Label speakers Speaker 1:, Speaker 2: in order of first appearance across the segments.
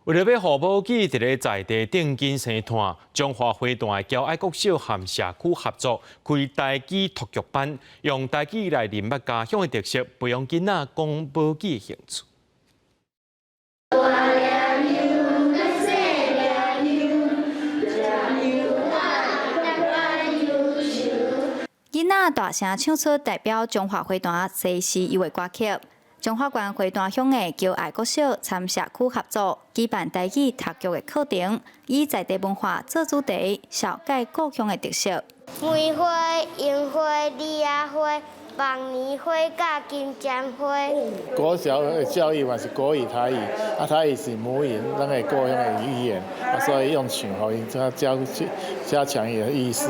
Speaker 1: 为了要互母语伫咧在地定根生团，中华花坛的骄爱国小和社区合作开台语托育班，用台语来认捌家乡的特色，培养囡仔讲母语的兴趣。
Speaker 2: 囡仔大声唱出代表中华花坛西施优的歌曲。中华县花坛乡的骄爱国小参社区合作举办台语读剧的课程，以在地文化做主题，小解故乡的特色。
Speaker 3: 梅花、樱花、李亚花、棒年花、甲金针花。
Speaker 4: 国小的教育嘛是国语、台语，台语是母语，咱个故乡的语言，所以用唱互因加强伊的意识。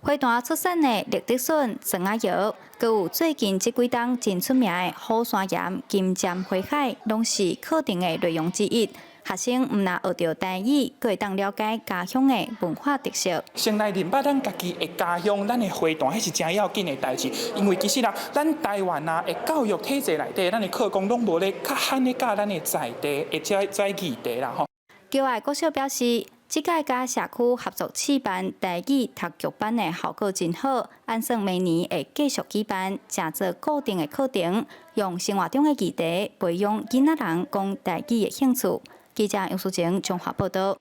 Speaker 2: 花坛出产的绿竹笋、庄仔油，佮有最近这几档真出名的好山盐、金针花海，拢是课程的内容之一。学生毋但学到台语，佮会当了解家乡的文化特色。
Speaker 5: 先来认捌咱家己的家乡，咱的花坛，迄是真要紧的代志。因为其实啦，咱台湾的教育体制内底，咱的课纲拢无咧较罕咧教咱的在地的在议题啦吼。
Speaker 2: 骄爱国小表示，这届甲社区合作试办台语读剧班的效果真好，按算明年会继续举办，正做固定的课程，用生活中的议题培养囡仔人讲台语的兴趣。记者杨淑晴综合报道。